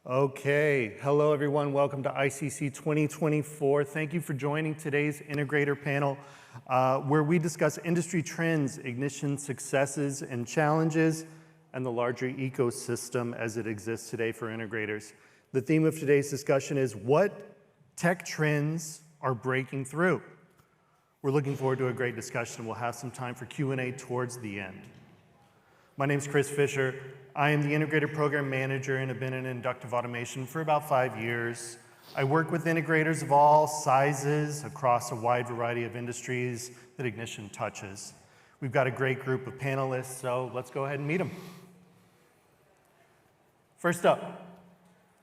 Okay, hello everyone, welcome to ICC 2024. Thank you for joining today's Integrator panel, where we discuss industry trends, ignition successes and challenges, and the larger ecosystem as it exists today for integrators. The theme of today's discussion is what tech trends are breaking through. We're looking forward to a great discussion. We'll have some time for Q&A towards the end. My name is Chris Fischer. I am the Integrator Program Manager and have been in inductive automation for about 5 years. I work with integrators of all sizes across a wide variety of industries that Ignition touches. We've got a great group of panelists, so let's go ahead and meet them. First up,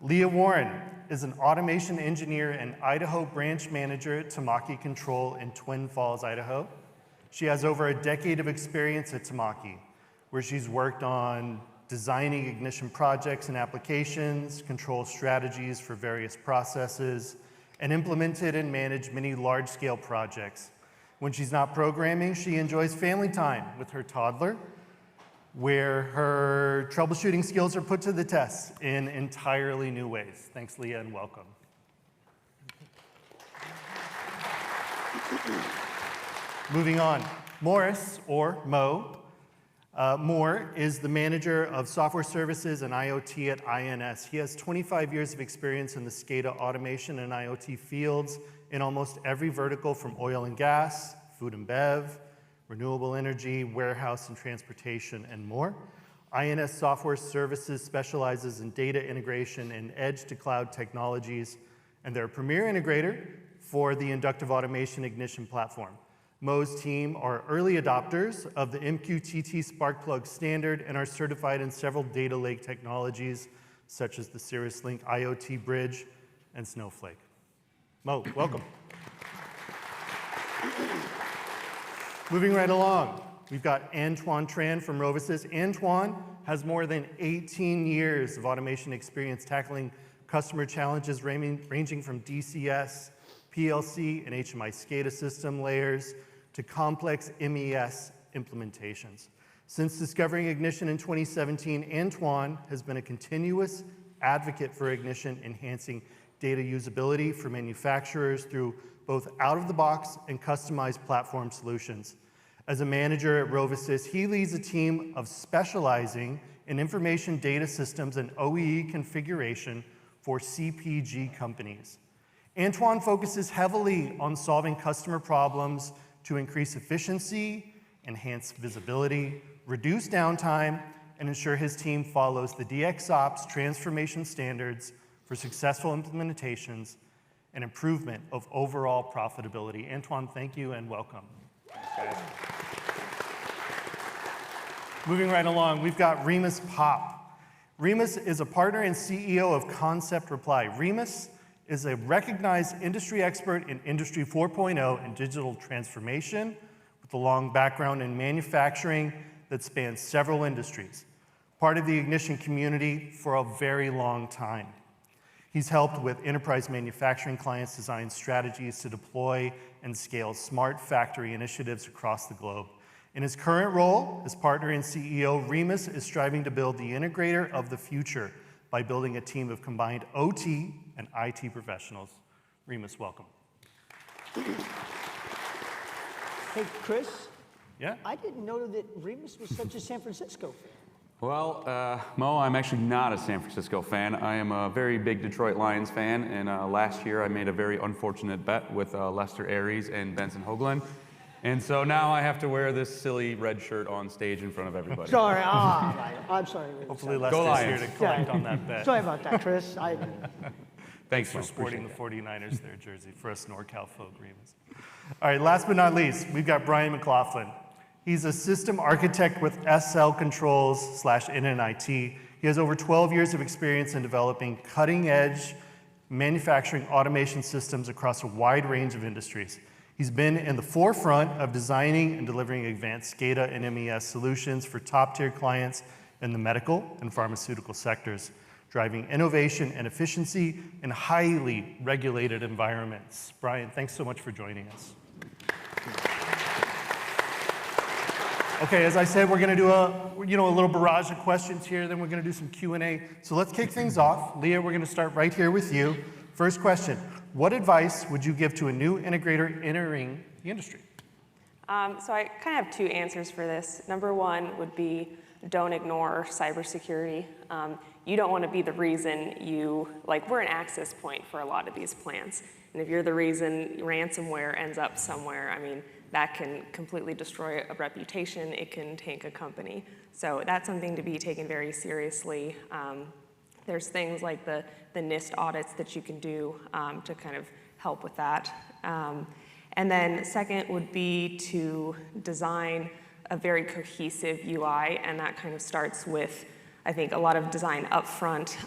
Leah Warren is an automation engineer and Idaho branch manager at Tamaki Control in Twin Falls, Idaho. She has over a decade of experience at Tamaki, where she's worked on designing ignition projects and applications, control strategies for various processes, and implemented and managed many large-scale projects. When she's not programming, she enjoys family time with her toddler, where her troubleshooting skills are put to the test in entirely new ways. Thanks, Leah, and welcome. Moving on, Morris, or Mo, Moore is the manager of software services and IoT at INS. He has 25 years of experience in the SCADA automation and IoT fields in almost every vertical from oil and gas, food and bev, renewable energy, warehouse and transportation, and more. INS Software Services specializes in data integration and edge-to-cloud technologies, and they're a premier integrator for the inductive automation ignition platform. Mo's team are early adopters of the MQTT Sparkplug standard and are certified in several data lake technologies, such as the Cirrus Link IoT Bridge and Snowflake. Mo, welcome. Moving right along, we've got Anh-Tuan Tran from RoviSys. Anh-Tuan has more than 18 years of automation experience tackling customer challenges ranging from DCS, PLC, and HMI SCADA system layers to complex MES implementations. Since discovering Ignition in 2017, Anh-Tuan has been a continuous advocate for Ignition, enhancing data usability for manufacturers through both out-of-the-box and customized platform solutions. As a manager at RoviSys, he leads a team of specializing in information data systems and OEE configuration for CPG companies. Anh-Tuan focuses heavily on solving customer problems to increase efficiency, enhance visibility, reduce downtime, and ensure his team follows the DXOps transformation standards for successful implementations and improvement of overall profitability. Anh-Tuan, thank you and welcome. Thanks, guys. Moving right along, we've got Remus Pop. Remus is a partner and CEO of Concept Reply. Remus is a recognized industry expert in Industry 4.0 and digital transformation with a long background in manufacturing that spans several industries. Part of the Ignition community for a very long time. He's helped with enterprise manufacturing clients design strategies to deploy and scale smart factory initiatives across the globe. In his current role as partner and CEO, Remus is striving to build the integrator of the future by building a team of combined OT and IT professionals. Remus, welcome. Hey, Chris. Yeah? I didn't know that Remus was such a San Francisco fan. Well, Mo, I'm actually not a San Francisco fan. I am a very big Detroit Lions fan, and last year I made a very unfortunate bet with Lester Aries and Benson Hoagland. And so now I have to wear this silly red shirt on stage in front of everybody. Sorry, I'm sorry. Hopefully Lester's here to collect on that bet. Sorry about that, Chris. Thanks for sporting the 49ers their jersey for us NorCal folk, Remus. All right, last but not least, we've got Brian McLaughlin. He's a system architect with SL Controls /NNIT. He has over 12 years of experience in developing cutting-edge manufacturing automation systems across a wide range of industries. He's been in the forefront of designing and delivering advanced SCADA and MES solutions for top-tier clients in the medical and pharmaceutical sectors, driving innovation and efficiency in highly regulated environments. Brian, thanks so much for joining us. Okay, as I said, we're going to do a little barrage of questions here, then we're going to do some Q&A. So let's kick things off. Leah, we're going to start right here with you. First question, what advice would you give to a new integrator entering the industry? So I kind of have two answers for this. Number one would be don't ignore cybersecurity. You don't want to be the reason we're an access point for a lot of these plants. And if you're the reason ransomware ends up somewhere, I mean, that can completely destroy a reputation. It can tank a company. So that's something to be taken very seriously. There's things like the NIST audits that you can do to kind of help with that. And then second would be to design a very cohesive UI, and that kind of starts with, I think, a lot of design upfront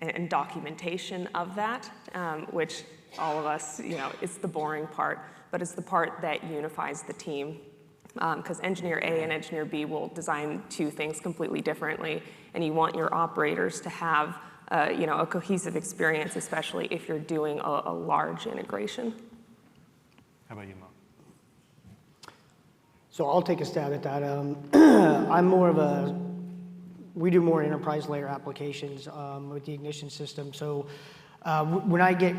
and documentation of that, which all of us, it's the boring part, but it's the part that unifies the team. Because engineer A and engineer B will design two things completely differently, and you want your operators to have a cohesive experience, especially if you're doing a large integration. How about you, Mo? So I'll take a stab at that. We do more enterprise layer applications with the ignition system. So when I get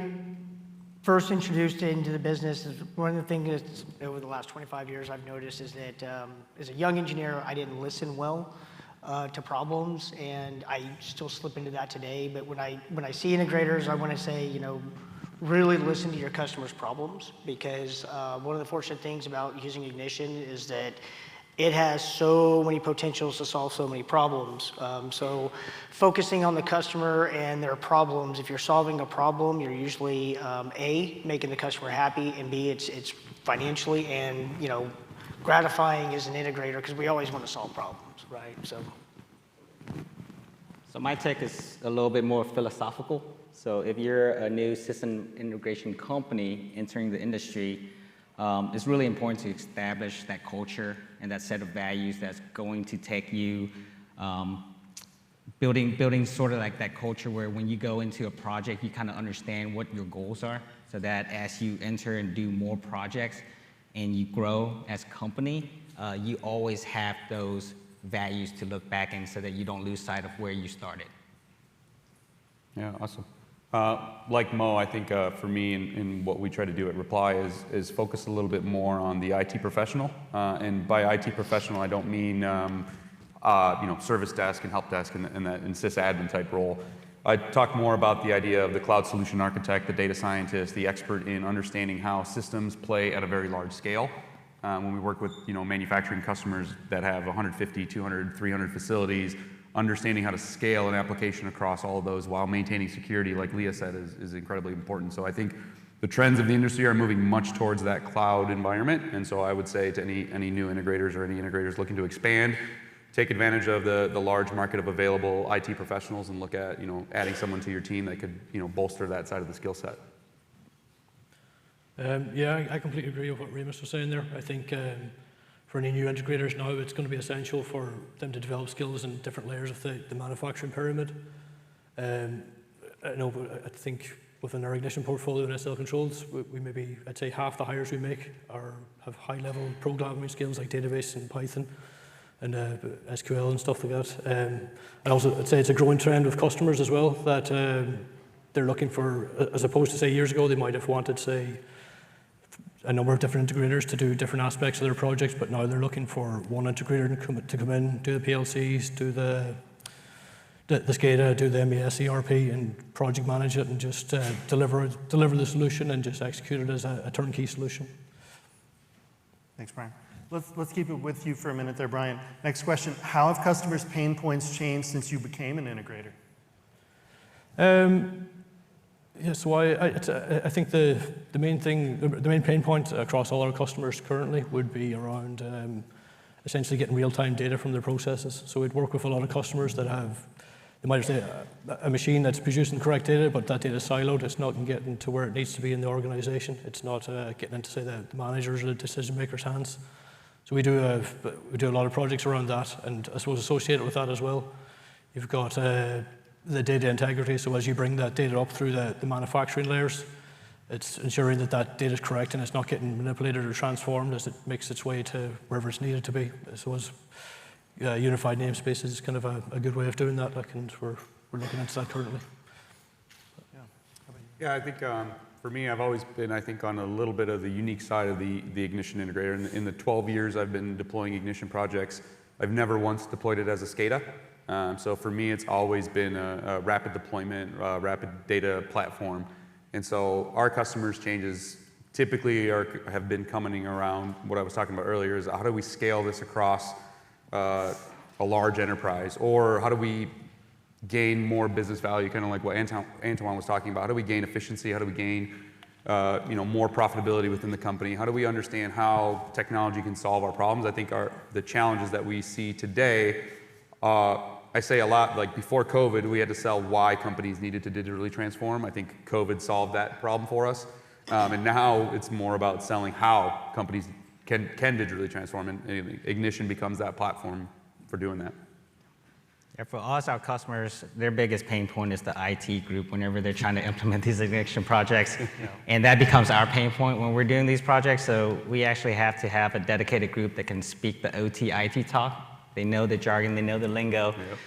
first introduced into the business, one of the things that over the last 25 years I've noticed is that as a young engineer, I didn't listen well to problems, and I still slip into that today. But when I see integrators, I want to say, really listen to your customers' problems, because one of the fortunate things about using ignition is that it has so many potentials to solve so many problems. So focusing on the customer and their problems, if you're solving a problem, you're usually A, making the customer happy, and B, it's financially and gratifying as an integrator, because we always want to solve problems, right? So my take is a little bit more philosophical. So if you're a new system integration company entering the industry, it's really important to establish that culture and that set of values that's going to take you building sort of like that culture where when you go into a project, you kind of understand what your goals are, so that as you enter and do more projects and you grow as a company, you always have those values to look back in, so that you don't lose sight of where you started. Yeah, awesome. Like Mo, I think for me and what we try to do at Reply is focus a little bit more on the IT professional. And by IT professional, I don't mean service desk and help desk and that sysadmin type role. I talk more about the idea of the cloud solution architect, the data scientist, the expert in understanding how systems play at a very large scale. When we work with manufacturing customers that have 150, 200, 300 facilities, understanding how to scale an application across all of those while maintaining security, like Leah said, is incredibly important. So I think the trends of the industry are moving much towards that cloud environment. And so I would say to any new integrators or any integrators looking to expand, take advantage of the large market of available IT professionals and look at adding someone to your team that could bolster that side of the skill set. Yeah, I completely agree with what Remus was saying there. I think for any new integrators now, it's going to be essential for them to develop skills in different layers of the manufacturing pyramid. I think within our ignition portfolio and SL controls, we maybe, I'd say half the hires we make have high-level programming skills like database and Python and SQL and stuff like that. And also, I'd say it's a growing trend with customers as well, that they're looking for, as opposed to, say, years ago, they might have wanted, say, a number of different integrators to do different aspects of their projects, but now they're looking for one integrator to come in, do the PLCs, do the SCADA, do the MES, ERP, and project manage it, and just deliver the solution and just execute it as a turnkey solution. Thanks, Brian. Let's keep it with you for a minute there, Brian. Next question, how have customers' pain points changed since you became an integrator? Yeah, so I think the main pain point across all our customers currently would be around essentially getting real-time data from their processes. So we'd work with a lot of customers that they might have a machine that's producing the correct data, but that data is siloed. It's not getting to where it needs to be in the organization. It's not getting into, say, the managers or the decision makers' hands. So we do a lot of projects around that, and I suppose associated with that as well, you've got the data integrity. So as you bring that data up through the manufacturing layers, It's ensuring that that data is correct and it's not getting manipulated or transformed as it makes its way to wherever it's needed to be. So as unified namespace is kind of a good way of doing that, and we're looking into that currently. Yeah, I think for me, I've always been, I think, on a little bit of the unique side of the Ignition Integrator. In the 12 years I've been deploying Ignition projects, I've never once deployed it as a SCADA. So for me, it's always been a rapid deployment, rapid data platform. And so our customers' changes typically have been coming around what I was talking about earlier, is how do we scale this across a large enterprise, or how do we gain more business value, kind of like what Anh-Tuan was talking about. How do we gain efficiency? How do we gain more profitability within the company? How do we understand how technology can solve our problems? I think the challenges that we see today, I say a lot, like before COVID, we had to sell why companies needed to digitally transform. I think COVID solved that problem for us. And now it's more about selling how companies can digitally transform, and Ignition becomes that platform for doing that. Yeah, for us, our customers, their biggest pain point is the IT group whenever they're trying to implement these Ignition projects. And that becomes our pain point when we're doing these projects. So we actually have to have a dedicated group that can speak the OT IT talk. They know the jargon, they know the lingo. Yep.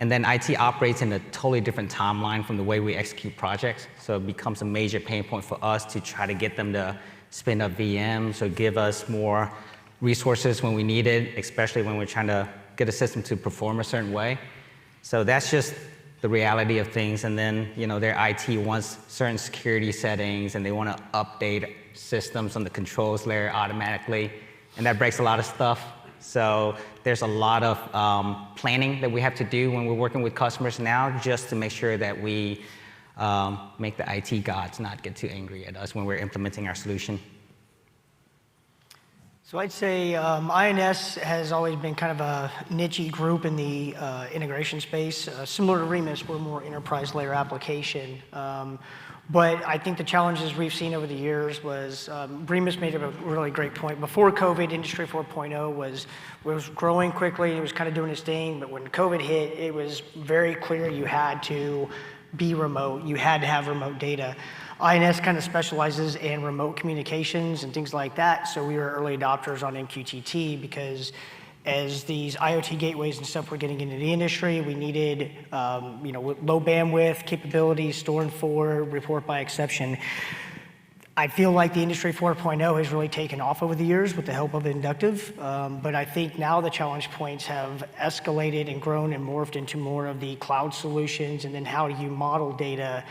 And then IT operates in a totally different timeline from the way we execute projects. So it becomes a major pain point for us to try to get them to spin up VMs or give us more resources when we need it, especially when we're trying to get a system to perform a certain way. So that's just the reality of things. And then, their IT wants certain security settings and they want to update systems on the controls layer automatically. And that breaks a lot of stuff. So there's a lot of planning that we have to do when we're working with customers now, just to make sure that we make the IT gods not get too angry at us when we're implementing our solution. So I'd say INS has always been kind of a niche group in the integration space. Similar to ReMIS, we're more enterprise layer application. But I think the challenges we've seen over the years was, ReMIS made a really great point. Before COVID, Industry 4.0 was growing quickly, it was kind of doing its thing, but when COVID hit, it was very clear you had to be remote, you had to have remote data. INS kind of specializes in remote communications and things like that, so we were early adopters on MQTT because as these IoT gateways and stuff were getting into the industry, we needed low bandwidth capabilities, store and for, report by exception. I feel like the Industry 4.0 has really taken off over the years with the help of Inductive, but I think now the challenge points have escalated and grown and morphed into more of the cloud solutions, and then how do you model data,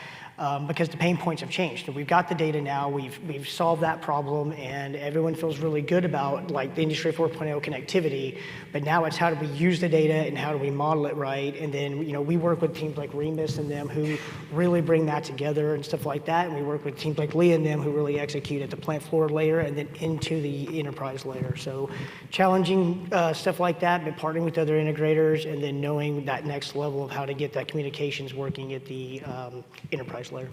because the pain points have changed. So we've got the data now, we've solved that problem, and everyone feels really good about like the Industry 4.0 connectivity, but now it's how do we use the data and how do we model it right, and then we work with teams like ReMIS and them who really bring that together and stuff like that, and we work with teams like Leah and them who really execute at the plant floor layer and then into the enterprise layer. So challenging stuff like that, but partnering with other integrators and then knowing that next level of how to get that communications working at the enterprise layer.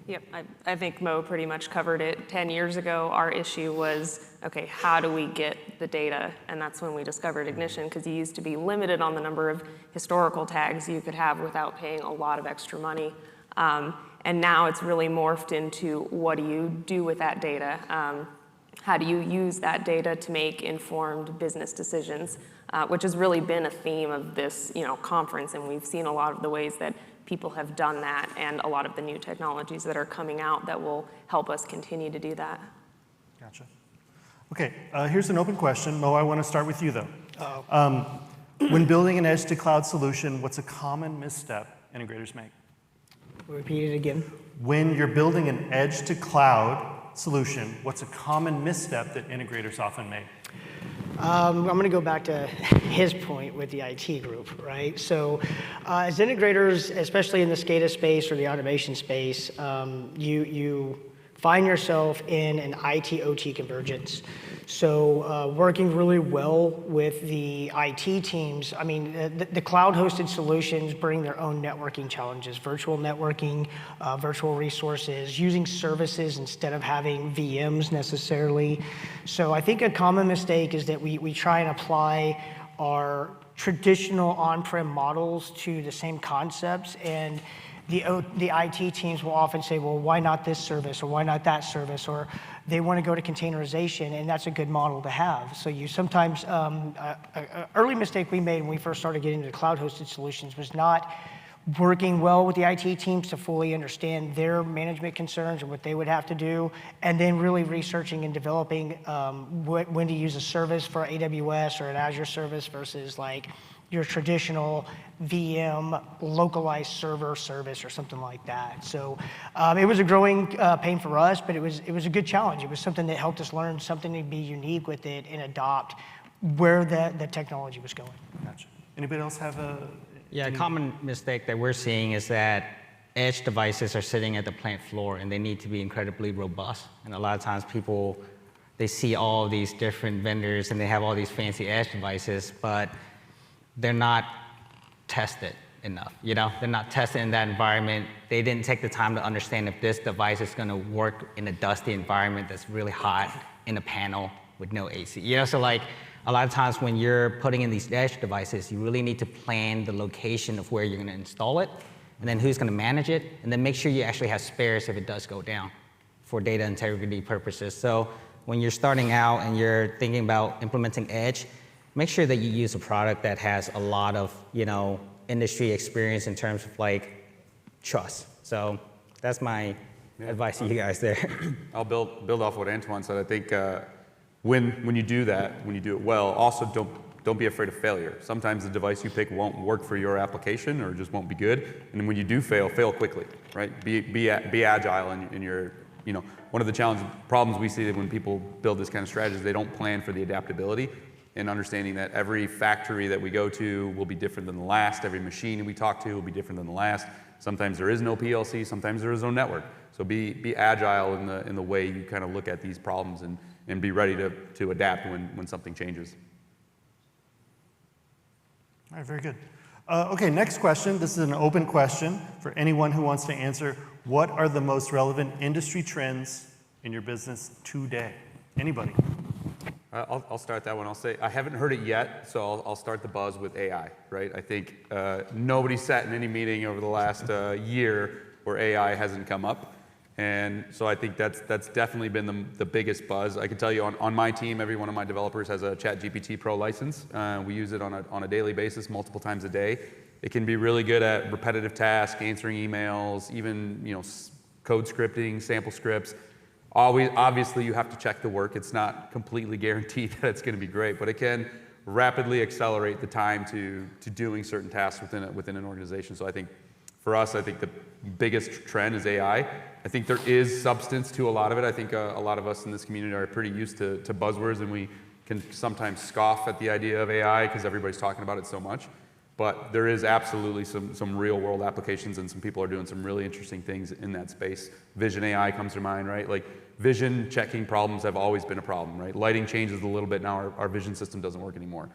Yep, I think Mo pretty much covered it. 10 years ago, our issue was, okay, how do we get the data? And that's when we discovered Ignition, because you used to be limited on the number of historical tags you could have without paying a lot of extra money. And now it's really morphed into what do you do with that data? How do you use that data to make informed business decisions, which has really been a theme of this conference, and we've seen a lot of the ways that people have done that and a lot of the new technologies that are coming out that will help us continue to do that. Gotcha. Okay, here's an open question. Mo, I want to start with you, though. When building an edge-to-cloud solution, what's a common misstep integrators make? Repeat it again. When you're building an edge-to-cloud solution, what's a common misstep that integrators often make? I'm going to go back to his point with the IT group, right? So as integrators, especially in the SCADA space or the automation space, you find yourself in an IT-OT convergence. So working really well with the IT teams, I mean, the cloud-hosted solutions bring their own networking challenges, virtual networking, virtual resources, using services instead of having VMs necessarily. So I think a common mistake is that we try and apply our traditional on-prem models to the same concepts, and the IT teams will often say, well, why not this service, or why not that service, or they want to go to containerization, and that's a good model to have. So you sometimes, early mistake we made when we first started getting into cloud-hosted solutions was not working well with the IT teams to fully understand their management concerns and what they would have to do, and then really researching and developing when to use a service for AWS or an Azure service versus like your traditional VM localized server service or something like that. So it was a growing pain for us, but it was a good challenge. It was something that helped us learn something to be unique with it and adopt where the technology was going. Gotcha. Anybody else have a? Yeah, a common mistake that we're seeing is that edge devices are sitting at the plant floor and they need to be incredibly robust. And a lot of times people, they see all these different vendors and they have all these fancy edge devices, but they're not tested enough. You know, they're not tested in that environment. They didn't take the time to understand if this device is going to work in a dusty environment that's really hot in a panel with no AC. You know, so like a lot of times when you're putting in these edge devices, you really need to plan the location of where you're going to install it, and then who's going to manage it, and then make sure you actually have spares if it does go down for data integrity purposes. So when you're starting out and you're thinking about implementing edge, make sure that you use a product that has a lot of, you know, industry experience in terms of like trust. So that's my advice to you guys there. I'll build off what Anh-Tuan said. I think when you do that, when you do it well, also don't be afraid of failure. Sometimes the device you pick won't work for your application or just won't be good. And when you do fail quickly, right? Be agile in your, you know, one of the problems we see when people build this kind of strategy is they don't plan for the adaptability and understanding that every factory that we go to will be different than the last. Every machine we talk to will be different than the last. Sometimes there is no PLC, sometimes there is no network. So be agile in the way you kind of look at these problems and be ready to adapt when something changes. All right, very good. Okay, next question. This is an open question for anyone who wants to answer. What are the most relevant industry trends in your business today? Anybody? I'll start that one. I'll say I haven't heard it yet, so I'll start the buzz with AI, right? I think nobody sat in any meeting over the last year where AI hasn't come up. And so I think that's definitely been the biggest buzz. I can tell you on my team, every one of my developers has a ChatGPT Pro license. We use it on a daily basis, multiple times a day. It can be really good at repetitive tasks, answering emails, even code scripting, sample scripts. Obviously, you have to check the work. It's not completely guaranteed that it's going to be great, but it can rapidly accelerate the time to doing certain tasks within an organization. So I think for us, I think the biggest trend is AI. I think there is substance to a lot of it. I think a lot of us in this community are pretty used to buzzwords, and we can sometimes scoff at the idea of AI because everybody's talking about it so much. But there is absolutely some real world applications, and some people are doing some really interesting things in that space. Vision AI comes to mind, right? Like vision checking problems have always been a problem, right? Lighting changes a little bit, now our vision system doesn't work anymore.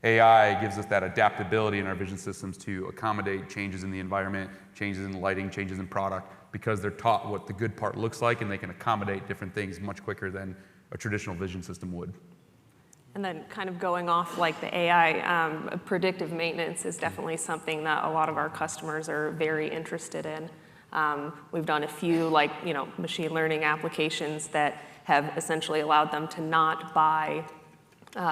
AI gives us that adaptability in our vision systems to accommodate changes in the environment, changes in lighting, changes in product, because they're taught what the good part looks like, and they can accommodate different things much quicker than a traditional vision system would. And then kind of going off like the AI, predictive maintenance is definitely something that a lot of our customers are very interested in. We've done a few machine learning applications that have essentially allowed them to not buy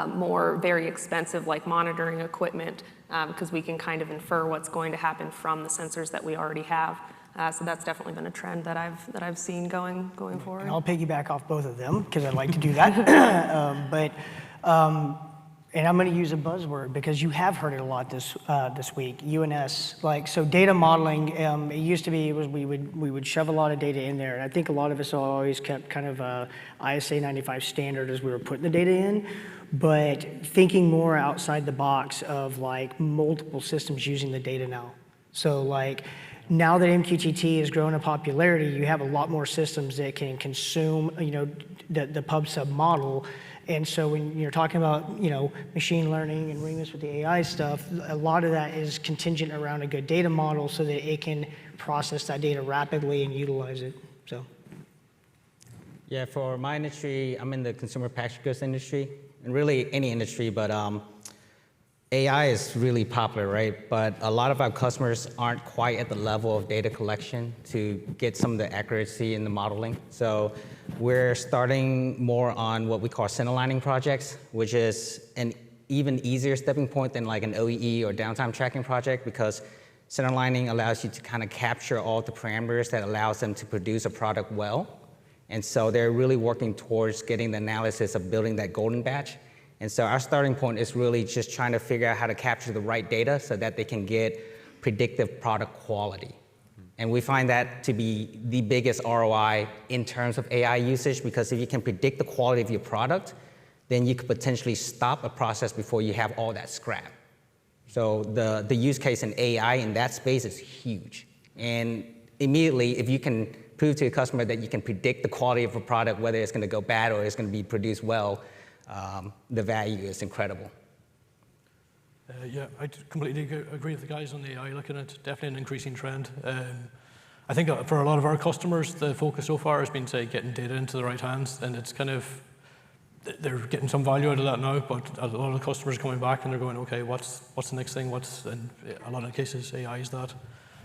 more very expensive monitoring equipment because we can kind of infer what's going to happen from the sensors that we already have. So that's definitely been a trend that I've seen going forward. And I'll piggyback off both of them because I like to do that. And I'm going to use a buzzword because you have heard it a lot this week. UNS, so data modeling. It used to be we would shove a lot of data in there, and I think a lot of us always kept kind of ISA 95 standard as we were putting the data in. But thinking more outside the box of multiple systems using the data now. So now that MQTT has grown in popularity, you have a lot more systems that can consume the pub sub model. And so when you're talking about machine learning and Remus with the AI stuff, a lot of that is contingent around a good data model so that it can process that data rapidly and utilize it. So. Yeah, for my industry, I'm in the consumer packaged goods industry, and really any industry, but AI is really popular, right? But a lot of our customers aren't quite at the level of data collection to get some of the accuracy in the modeling. So we're starting more on what we call center lining projects, which is an even easier stepping point than like an OEE or downtime tracking project, because center lining allows you to kind of capture all the parameters that allows them to produce a product well. And so they're really working towards getting the analysis of building that golden batch. And so our starting point is really just trying to figure out how to capture the right data so that they can get predictive product quality. And we find that to be the biggest ROI in terms of AI usage, because if you can predict the quality of your product, then you could potentially stop a process before you have all that scrap. So the use case in AI in that space is huge. And immediately, if you can prove to a customer that you can predict the quality of a product, whether it's going to go bad or it's going to be produced well, the value is incredible. Yeah, I completely agree with the guys on the AI. Looking at definitely an increasing trend. I think for a lot of our customers, the focus so far has been, say, getting data into the right hands, and it's kind of, they're getting some value out of that now, but a lot of the customers are coming back and they're going, okay, what's the next thing? In a lot of cases, AI is that.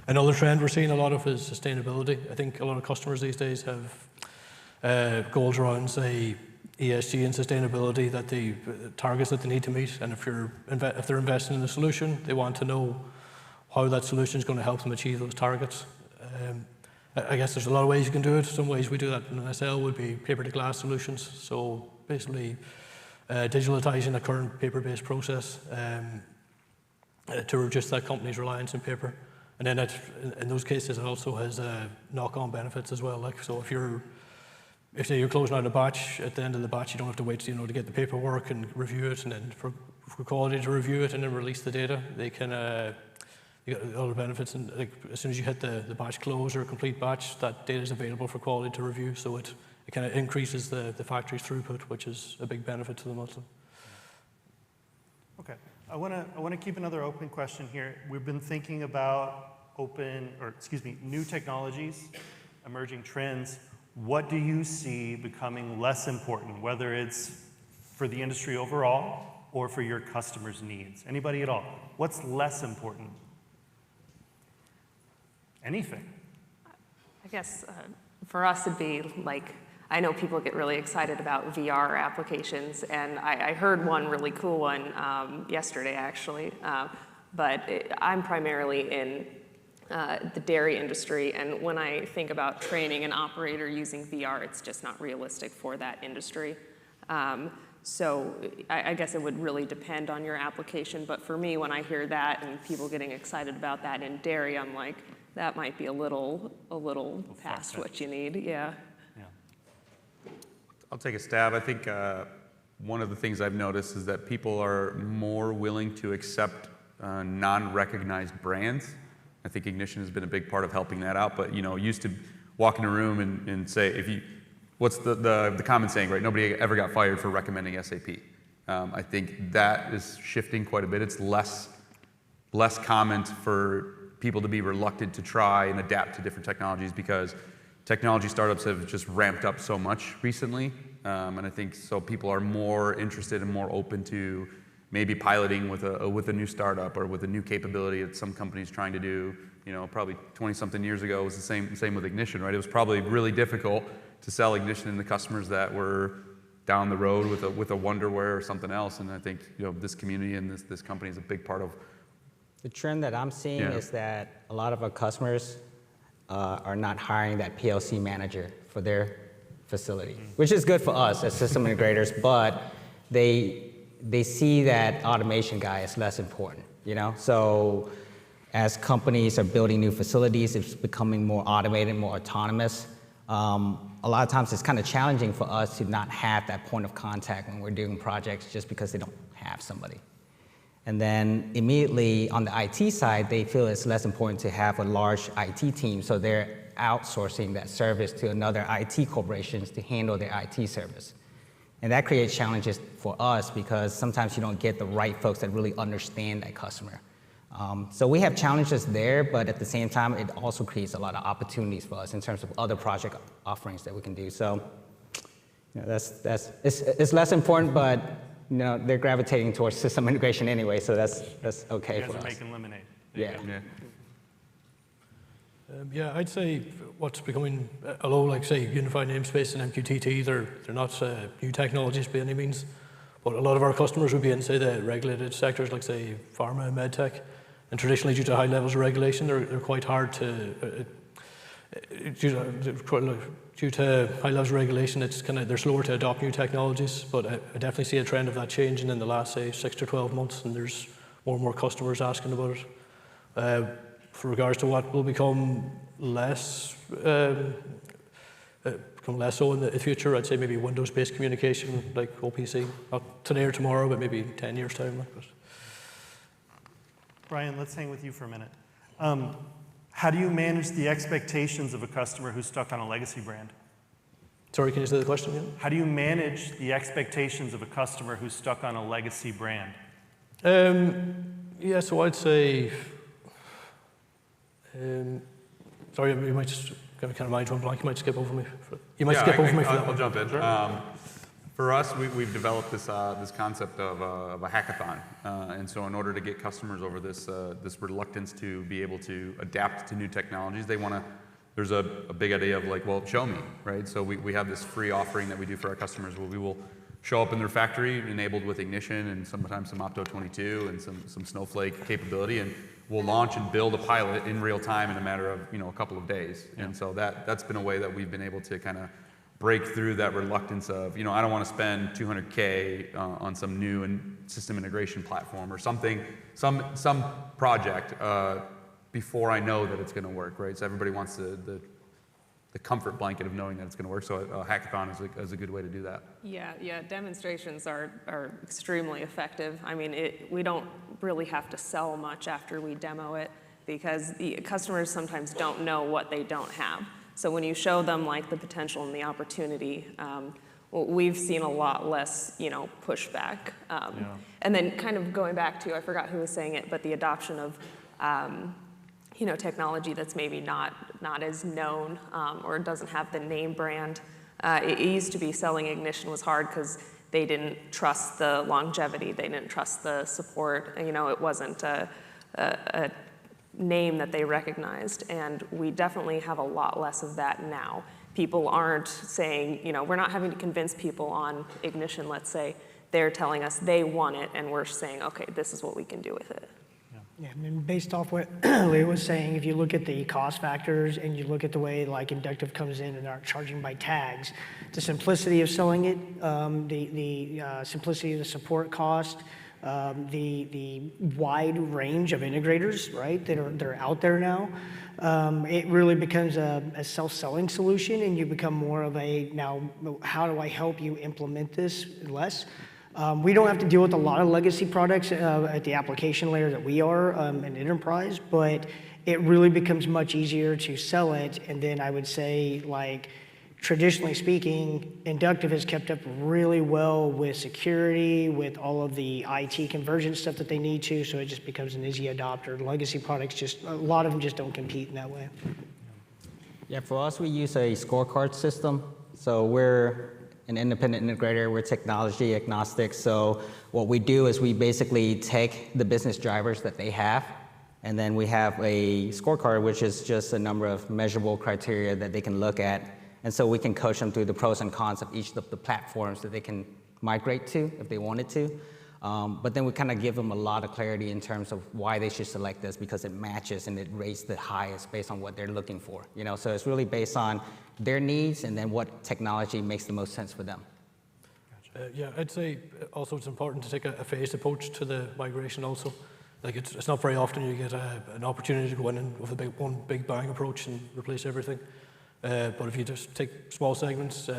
Another trend we're seeing a lot of is sustainability. I think a lot of customers these days have goals around, say, ESG and sustainability, that the targets that they need to meet, and if they're investing in a solution, they want to know how that solution is going to help them achieve those targets. I guess there's a lot of ways you can do it. Some ways we do that in SL would be paper to glass solutions. So basically, digitalizing a current paper-based process to reduce that company's reliance on paper. And then in those cases, it also has knock-on benefits as well. Like, so if say you're closing out a batch, at the end of the batch, you don't have to wait, to get the paperwork and review it, and then for quality to review it and then release the data. They can, you get all the benefits, and like, as soon as you hit the batch close or a complete batch, that data is available for quality to review. So it kind of increases the factory's throughput, which is a big benefit to them also. Okay, I want to keep another open question here. We've been thinking about new technologies, emerging trends. What do you see becoming less important, whether it's for the industry overall or for your customers' needs? Anybody at all? What's less important? Anything. I guess for us it'd be like, I know people get really excited about VR applications, and I heard one really cool one yesterday actually, but I'm primarily in the dairy industry, and when I think about training an operator using VR, it's just not realistic for that industry. So I guess it would really depend on your application, but for me, when I hear that and people getting excited about that in dairy, I'm like, that might be a little past what you need, yeah. I'll take a stab. I think one of the things I've noticed is that people are more willing to accept non-recognized brands. I think Ignition has been a big part of helping that out, but used to walk in a room and say, what's the common saying, right? Nobody ever got fired for recommending SAP. I think that is shifting quite a bit. It's less common for people to be reluctant to try and adapt to different technologies, because technology startups have just ramped up so much recently, and I think so people are more interested and more open to maybe piloting with a new startup or with a new capability that some companies trying to do. Probably 20-something years ago, it was the same with Ignition, right? It was probably really difficult to sell Ignition to the customers that were down the road with a Wonderware or something else. And I think this community and this company is a big part of. The trend that I'm seeing is that a lot of our customers are not hiring that PLC manager for their facility, which is good for us as system integrators, but they see that automation guy as less important, So as companies are building new facilities, it's becoming more automated, more autonomous. A lot of times it's kind of challenging for us to not have that point of contact when we're doing projects, just because they don't have somebody. And then immediately on the IT side, they feel it's less important to have a large IT team, so they're outsourcing that service to another IT corporations to handle their IT service. And that creates challenges for us, because sometimes you don't get the right folks that really understand that customer. So we have challenges there, but at the same time, it also creates a lot of opportunities for us in terms of other project offerings that we can do. So it's less important, but no, they're gravitating towards system integration anyway, so that's okay You guys for are us. making lemonade. Yeah. Yeah. Yeah, I'd say what's becoming, although like say unified namespace and MQTT, they're not new technologies by any means, but a lot of our customers would be in say the regulated sectors like say pharma and medtech, and traditionally due to high levels of regulation, they're quite hard to, due to high levels of regulation, it's they're slower to adopt new technologies, but I definitely see a trend of that changing in the last say 6 to 12 months, and there's more and more customers asking about it. For regards to what will become less so in the future, I'd say maybe Windows-based communication like OPC, not today or tomorrow, but maybe 10 years time. Like that. Brian, let's hang with you for a minute. How do you manage the expectations of a customer who's stuck on a legacy brand? Sorry, can you say the question again? How do you manage the expectations of a customer who's stuck on a legacy brand? Yeah, so I'd say, sorry, you might just kind of mind one blank. You might skip over me. You might skip over me for that I'll one. jump in. For us, we've developed this concept of a hackathon, and so in order to get customers over this reluctance to be able to adapt to new technologies, there's a big idea of like, well, show me, right? So we have this free offering that we do for our customers where we will show up in their factory enabled with Ignition and sometimes some Opto22 and some Snowflake capability, and we'll launch and build a pilot in real time in a matter of a couple of days. Yeah. And so that's been a way that we've been able to kind of break through that reluctance of, I don't want to spend $200K on some new system integration platform or something, some project before I know that it's going to work, right? So everybody wants the comfort blanket of knowing that it's going to work. So a hackathon is a good way to do that. Yeah, demonstrations are extremely effective. I mean, we don't really have to sell much after we demo it because the customers sometimes don't know what they don't have. So when you show them like the potential and the opportunity, we've seen a lot less, pushback. And then kind of going back to, I forgot who was saying it, but the adoption of, technology that's maybe not as known or doesn't have the name brand. It used to be selling Ignition was hard because they didn't trust the longevity, they didn't trust the support. It wasn't a name that they recognized, and we definitely have a lot less of that now. People aren't saying, we're not having to convince people on Ignition, let's say. They're telling us they want it, and we're saying, okay, this is what we can do with it. Yeah, and based off what Leah was saying, if you look at the cost factors and you look at the way like Inductive comes in and are charging by tags, the simplicity of selling it, the simplicity of the support cost, the wide range of integrators, right, that are out there now, it really becomes a self-selling solution, and you become more of a, now, how do I help you implement this less? We don't have to deal with a lot of legacy products at the application layer that we are in enterprise, but it really becomes much easier to sell it. And then I would say, like, traditionally speaking, Inductive has kept up really well with security, with all of the IT convergence stuff that they need to, so it just becomes an easy adopter. Legacy products, a lot of them just don't compete in that way. Yeah, for us, we use a scorecard system. So we're an independent integrator, we're technology agnostic. So what we do is we basically take the business drivers that they have, and then we have a scorecard, which is just a number of measurable criteria that they can look at. And so we can coach them through the pros and cons of each of the platforms that they can migrate to if they wanted to. But then we kind of give them a lot of clarity in terms of why they should select this, because it matches and it rates the highest based on what they're looking for. So it's really based on their needs and then what technology makes the most sense for them. Yeah, I'd say also it's important to take a phased approach to the migration also. Like it's not very often you get an opportunity to go in with one big bang approach and replace everything. But if you just take small segments,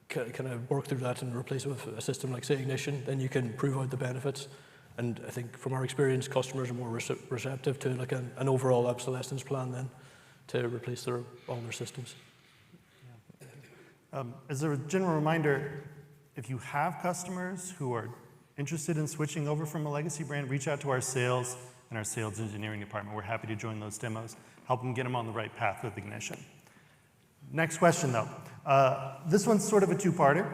kind of work through that and replace it with a system like, say, Ignition, then you can prove out the benefits. And I think from our experience, customers are more receptive to like an overall obsolescence plan then to replace all their systems. As a general reminder, if you have customers who are interested in switching over from a legacy brand, reach out to our sales and our sales engineering department. We're happy to join those demos, help them get them on the right path with Ignition. Next question, though. This one's sort of a two-parter.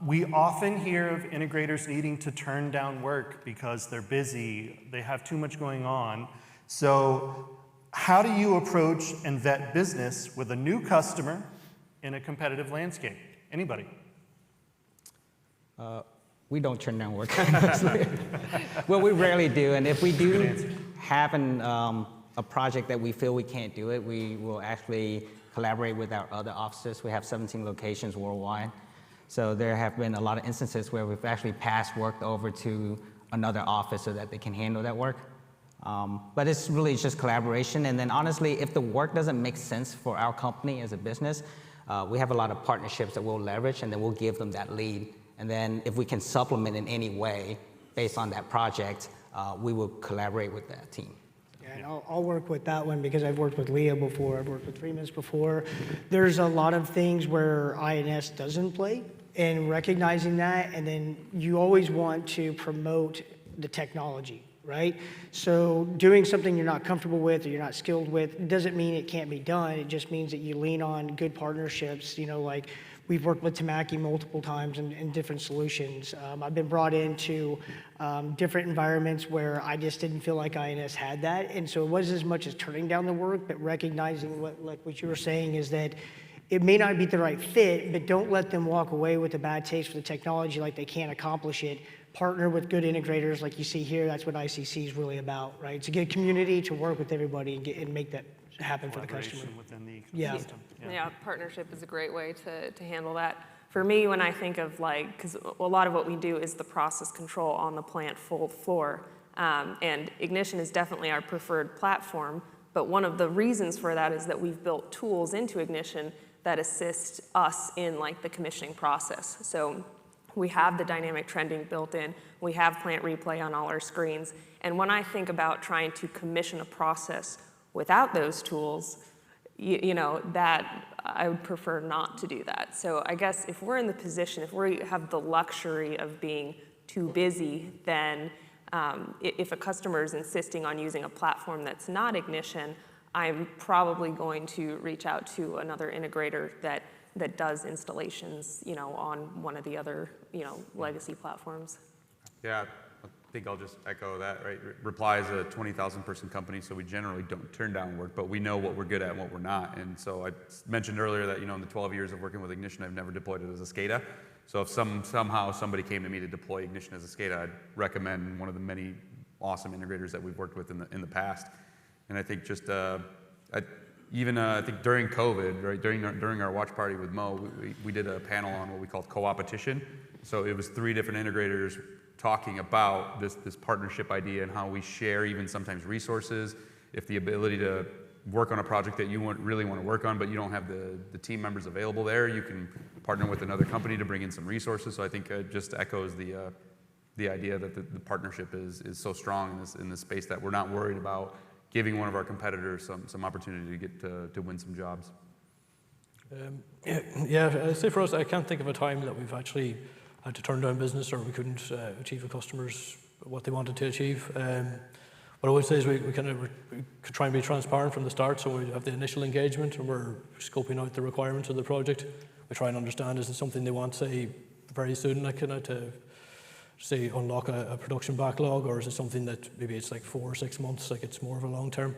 We often hear of integrators needing to turn down work because they're busy, they have too much going on. So how do you approach and vet business with a new customer in a competitive landscape? Anybody? We don't turn down work. Well, we rarely do, and if we do have a project that we feel we can't do it, we will actually collaborate with our other offices. We have 17 locations worldwide. So there have been a lot of instances where we've actually passed work over to another office so that they can handle that work. But it's really just collaboration. And then honestly, if the work doesn't make sense for our company as a business, we have a lot of partnerships that we'll leverage, and then we'll give them that lead. And then if we can supplement in any way based on that project, we will collaborate with that team. Yeah, and I'll work with that one because I've worked with Leah before, I've worked with Remus before. There's a lot of things where INS doesn't play, and recognizing that, and then you always want to promote the technology, right? So doing something you're not comfortable with or you're not skilled with doesn't mean it can't be done. It just means that you lean on good partnerships, like we've worked with Tamaki multiple times in different solutions. I've been brought into different environments where I just didn't feel like INS had that. And so it wasn't as much as turning down the work, but recognizing what you were saying is that it may not be the right fit, but don't let them walk away with a bad taste for the technology like they can't accomplish it. Partner with good integrators like you see here. That's what ICC is really about, right? It's a good community to work with everybody and make that happen for the customer. Within the ecosystem. Yeah, partnership is a great way to handle that. For me, when I think of because a lot of what we do is the process control on the plant floor, and Ignition is definitely our preferred platform, but one of the reasons for that is that we've built tools into Ignition that assist us in the commissioning process. So we have the dynamic trending built in, we have plant replay on all our screens, and when I think about trying to commission a process without those tools, that I would prefer not to do that. So I guess if we're in the position, if we have the luxury of being too busy, then if a customer is insisting on using a platform that's not Ignition, I'm probably going to reach out to another integrator that does installations, on one of the other, legacy platforms. Yeah, I think I'll just echo that, right? Reply is a 20,000 person company, so we generally don't turn down work, but we know what we're good at and what we're not. And so I mentioned earlier that, in the 12 years of working with Ignition, I've never deployed it as a SCADA. So if somehow somebody came to me to deploy Ignition as a SCADA, I'd recommend one of the many awesome integrators that we've worked with in the past. And I think just, I think during COVID, right, during our watch party with Mo, we did a panel on what we called co-opetition. So it was 3 different integrators talking about this partnership idea and how we share even sometimes resources. If the ability to work on a project that you really want to work on, but you don't have the team members available there, you can partner with another company to bring in some resources. So I think it just echoes the idea that the partnership is so strong in this space that we're not worried about giving one of our competitors some opportunity to get to win some jobs. I'd say for us, I can't think of a time that we've actually had to turn down business or we couldn't achieve a customer's what they wanted to achieve. What I would say is we try and be transparent from the start, so we have the initial engagement and we're scoping out the requirements of the project. We try and understand, is it something they want, say, very soon, to say unlock a production backlog, or is it something that maybe it's 4 or 6 months, it's more of a long term?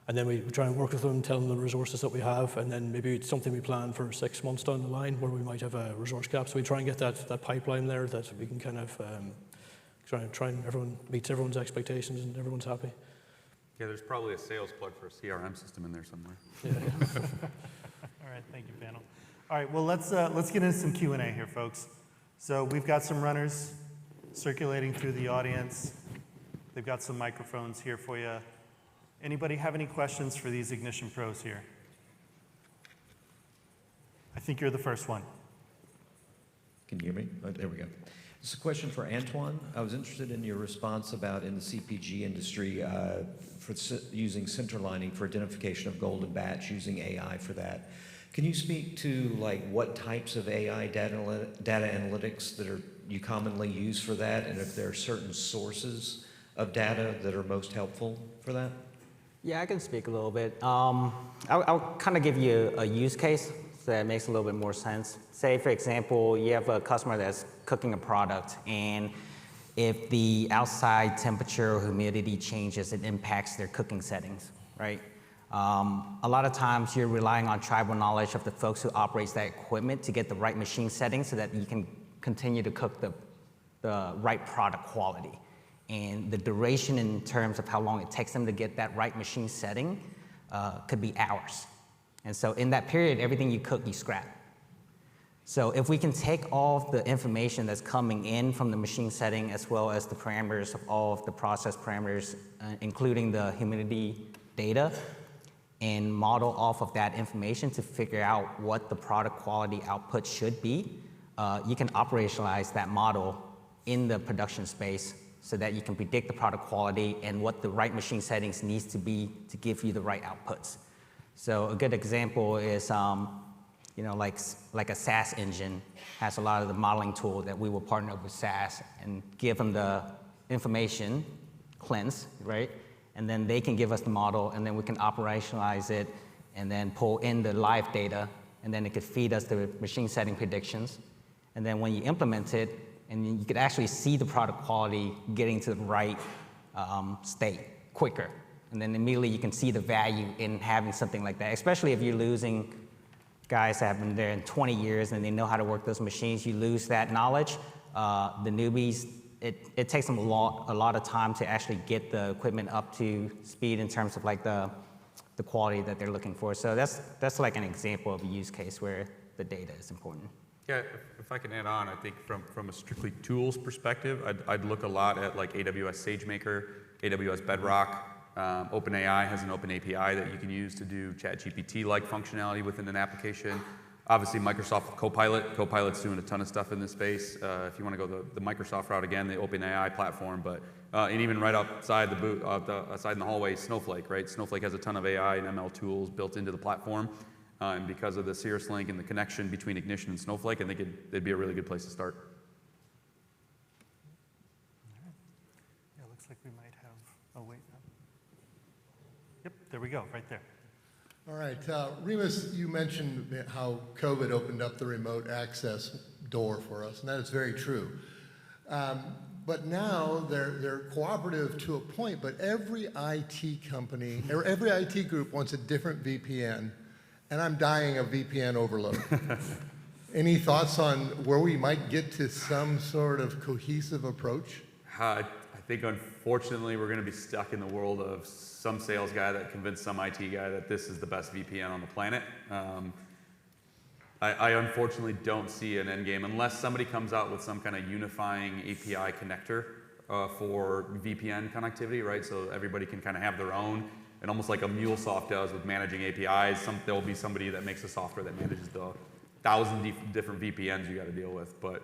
And then we try and work with them, tell them the resources that we have, and then maybe it's something we plan for 6 months down the line where we might have a resource gap. So we try and get that pipeline there that we can kind of try and everyone meets everyone's expectations and everyone's happy. Yeah, there's probably a sales plug for a CRM system in there somewhere. Yeah. All right, thank you, panel. All right, well, let's get into some Q&A here, folks. So we've got some runners circulating through the audience. They've got some microphones here for you. Anybody have any questions for these Ignition pros here? I think you're the first one. Can you hear me? Oh, there we go. This is a question for Anh-Tuan. I was interested in your response about in the CPG industry for using centerlining for identification of golden batch, using AI for that. Can you speak to what types of AI data analytics that you commonly use for that, and if there are certain sources of data that are most helpful for that? Yeah, I can speak a little bit. I'll kind of give you a use case. so that it makes a little bit more sense. Say, for example, you have a customer that's cooking a product, and if the outside temperature or humidity changes, it impacts their cooking settings, right? A lot of times you're relying on tribal knowledge of the folks who operates that equipment to get the right machine settings so that you can continue to cook the right product quality. And the duration in terms of how long it takes them to get that right machine setting could be hours. And so in that period, everything you cook, you scrap. So if we can take all of the information that's coming in from the machine setting as well as the parameters of all of the process parameters, including the humidity data, and model off of that information to figure out what the product quality output should be, you can operationalize that model in the production space so that you can predict the product quality and what the right machine settings needs to be to give you the right outputs. So a good example is, like a SAS engine has a lot of the modeling tool that we will partner up with SAS and give them the information, cleanse, right? And then they can give us the model, and then we can operationalize it and then pull in the live data, and then it could feed us the machine setting predictions. And then when you implement it, and you could actually see the product quality getting to the right state quicker. And then immediately you can see the value in having something like that, especially if you're losing guys that have been there in 20 years and they know how to work those machines. You lose that knowledge. The newbies, it takes them a lot of time to actually get the equipment up to speed in terms of like the quality that they're looking for. So that's like an example of a use case where the data is important. Yeah, if I can add on, I think from a strictly tools perspective, I'd look a lot at like AWS SageMaker, AWS Bedrock. OpenAI has an open API that you can use to do ChatGPT-like functionality within an application. Obviously, Microsoft Copilot. Copilot's doing a ton of stuff in this space. If you want to go the Microsoft route again, the OpenAI platform, but and even right outside the booth, outside in the hallway, Snowflake, right? Snowflake has a ton of AI and ML tools built into the platform. And because of the Cirrus link and the connection between Ignition and Snowflake, I think it'd be a really good place to start. Yeah, looks like we might have, oh wait. Yep, there we go, right there. All right, Remus, you mentioned how COVID opened up the remote access door for us, and that is very true. But now they're cooperative to a point, but every IT company, or every IT group wants a different VPN, and I'm dying of VPN overload. Any thoughts on where we might get to some sort of cohesive approach? I think unfortunately we're going to be stuck in the world of some sales guy that convinced some IT guy that this is the best VPN on the planet. I unfortunately don't see an end game unless somebody comes out with some kind of unifying API connector for VPN connectivity, right? So everybody can kind of have their own, and almost like a MuleSoft does with managing APIs. There will be somebody that makes a software that manages the 1,000 different VPNs you got to deal with. But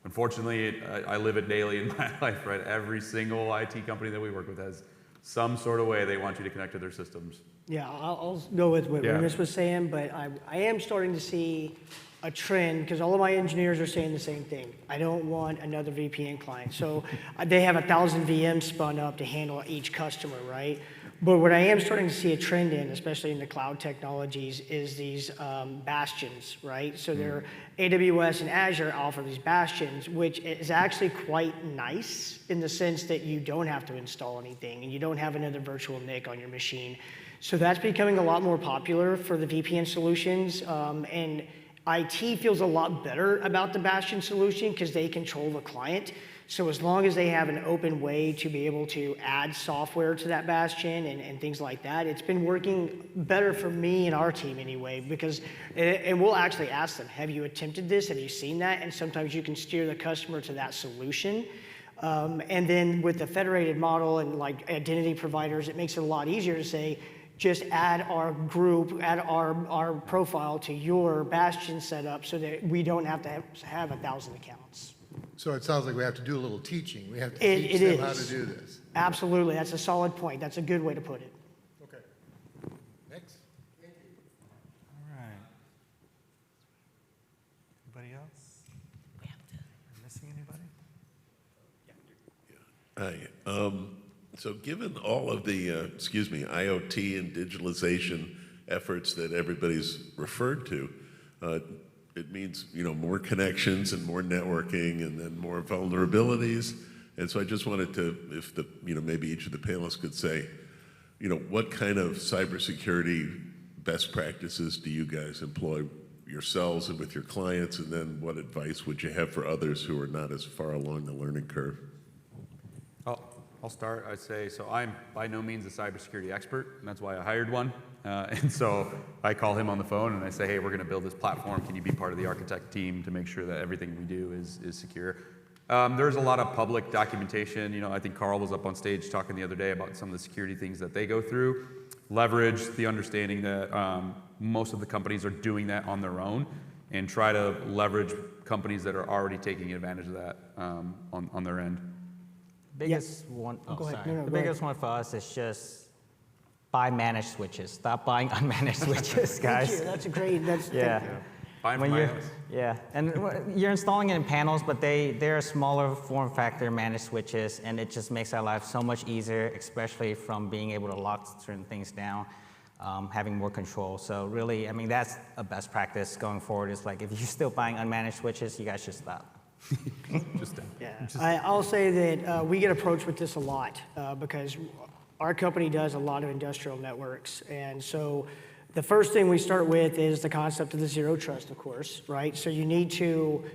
unfortunately, I live it daily in my life, right? Every single IT company that we work with has some sort of way they want you to connect to their systems. Yeah, I'll go with what Yeah. Remus was saying, but I am starting to see a trend, because all of my engineers are saying the same thing. I don't want another VPN client. So they have 1,000 VMs spun up to handle each customer, right? But what I am starting to see a trend in, especially in the cloud technologies, is these bastions, right? So they're AWS and Azure offer these bastions, which is actually quite nice in the sense that you don't have to install anything and you don't have another virtual NIC on your machine. So that's becoming a lot more popular for the VPN solutions, and IT feels a lot better about the bastion solution because they control the client. So as long as they have an open way to be able to add software to that bastion and things like that, it's been working better for me and our team anyway, because, and we'll actually ask them, have you attempted this? Have you seen that? And sometimes you can steer the customer to that solution. And then with the federated model and like identity providers, it makes it a lot easier to say, just add our group, add our profile to your bastion setup so that we don't have to have 1,000 accounts. So it sounds like we have to do a little teaching. We have to teach them how to do this. Absolutely, that's a solid point. That's a good way to put it. Okay. Next. Thank you. All right. Anybody else? Am I missing anybody? Hi. So given all of the, IoT and digitalization efforts that everybody's referred to, it means, more connections and more networking and then more vulnerabilities. And so I just wanted to, if maybe each of the panelists could say, what kind of cybersecurity best practices do you guys employ yourselves and with your clients, and then what advice would you have for others who are not as far along the learning curve? I'll start. I'd say, so I'm by no means a cybersecurity expert, and that's why I hired one. And so I call him on the phone and I say, hey, we're going to build this platform. Can you be part of the architect team to make sure that everything we do is secure? There's a lot of public documentation. I think Carl was up on stage talking the other day about some of the security things that they go through. Leverage the understanding that most of the companies are doing that on their own, and try to leverage companies that are already taking advantage of that on their end. Biggest one. Oh, Go ahead. sorry. No, no, the go ahead. biggest one for us is just buy managed switches. Stop buying unmanaged switches, guys. Thank you. That's a great. Yeah. Buy 'em When from you're, iOS. yeah, and you're installing it in panels, but they're smaller form factor managed switches, and it just makes our life so much easier, especially from being able to lock certain things down, having more control. So really, that's a best practice going forward. Is like if you're still buying unmanaged switches, you guys should stop. I'll say that we get approached with this a lot because our company does a lot of industrial networks, and so the first thing we start with is the concept of the zero trust, of course, right? So you need to,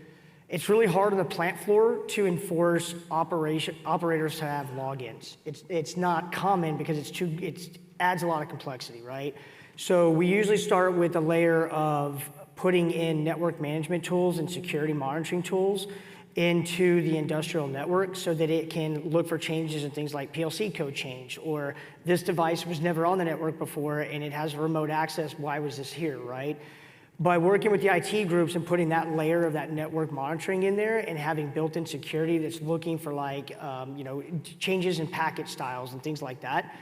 it's really hard on the plant floor to enforce operators to have logins. It's not common because it adds a lot of complexity, right? So we usually start with a layer of putting in network management tools and security monitoring tools into the industrial network so that it can look for changes in things like PLC code change, or this device was never on the network before and it has remote access, why was this here, right? By working with the IT groups and putting that layer of that network monitoring in there and having built-in security that's looking for changes in packet styles and things like that,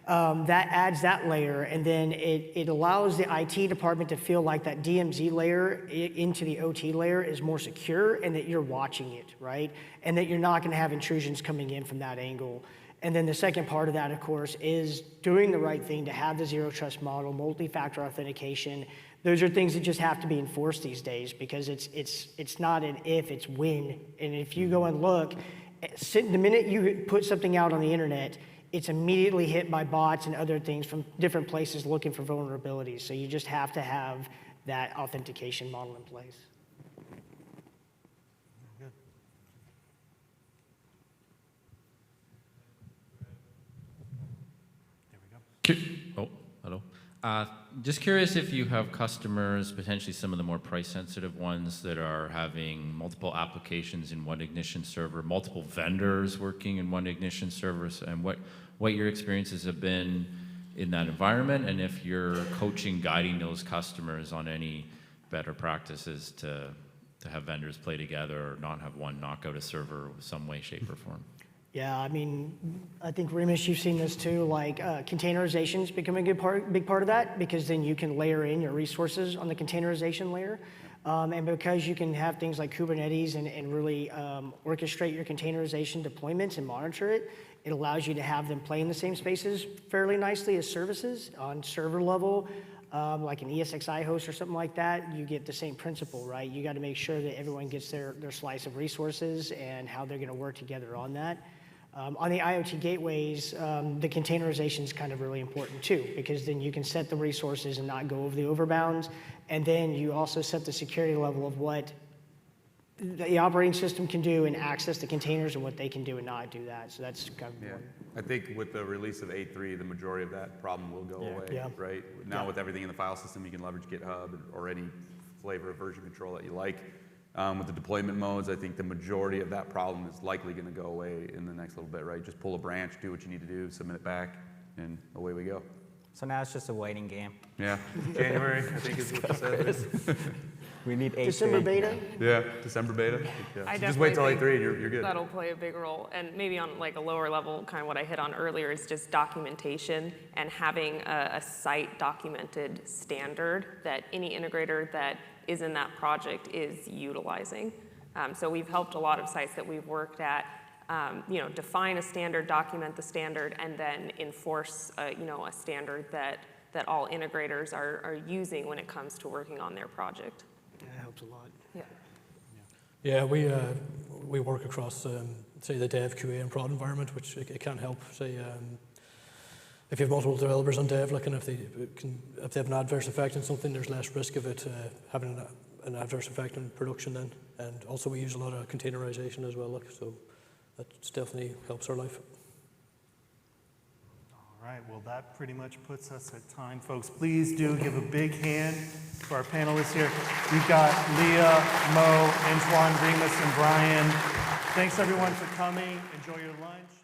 that adds that layer, and then it allows the IT department to feel like that DMZ layer into the OT layer is more secure, and that you're watching it, right? And that you're not going to have intrusions coming in from that angle. And then the second part of that, of course, is doing the right thing to have the zero trust model, multi-factor authentication. Those are things that just have to be enforced these days, because it's not an if, it's when. And if you go and look, the minute you put something out on the internet, it's immediately hit by bots and other things from different places looking for vulnerabilities. So you just have to have that authentication model in place. Oh, hello. Just curious if you have customers, potentially some of the more price-sensitive ones, that are having multiple applications in one Ignition server, multiple vendors working in one Ignition server, and what your experiences have been in that environment, and if you're coaching, guiding those customers on any better practices to have vendors play together or not have one knock out a server in some way, shape, or form. Yeah, I think Remus, you've seen this too. Containerization is becoming a big part of that, because then you can layer in your resources on the containerization layer, and because you can have things like Kubernetes and really orchestrate your containerization deployments and monitor it, it allows you to have them play in the same spaces fairly nicely as services on server level. Like an ESXi host or something like that, you get the same principle, right? You got to make sure that everyone gets their slice of resources and how they're going to work together on that. On the IoT gateways, the containerization is kind of really important too, because then you can set the resources and not go over the overbounds. And then you also set the security level of what the operating system can do and access the containers and what they can do and not do that. So that's kind of important. I think with the release of 8.3, the majority of that problem will go away, right? Now with everything in the file system, you can leverage GitHub or any flavor of version control that you like. With the deployment modes, I think the majority of that problem is likely going to go away in the next little bit, right? Just pull a branch, do what you need to do, submit it back, and away we go. So now it's just a waiting game. Yeah, January, I think is what you said. We need 8.3. December beta? Yeah, December beta. Yeah. I So just wait till definitely 8.3 and you're good. That'll play a big role. And maybe on like a lower level, kind of what I hit on earlier is just documentation and having a site documented standard that any integrator that is in that project is utilizing. So we've helped a lot of sites that we've worked at, define a standard, document the standard, and then enforce, a standard that all integrators are using when it comes to working on their project. That helps a lot. Yeah. Yeah, we work across, say, the dev, QA, and prod environment, which it can help. Say, if you have multiple developers on dev, like, and if they have an adverse effect on something, there's less risk of it having an adverse effect on production then. And also we use a lot of containerization as well, like, so that definitely helps our life. All right, well, that pretty much puts us at time, folks. Please do give a big hand to our panelists here. We've got Leah, Mo, Anh-Tuan, Remus, and Brian. Thanks, everyone, for coming. Enjoy your lunch.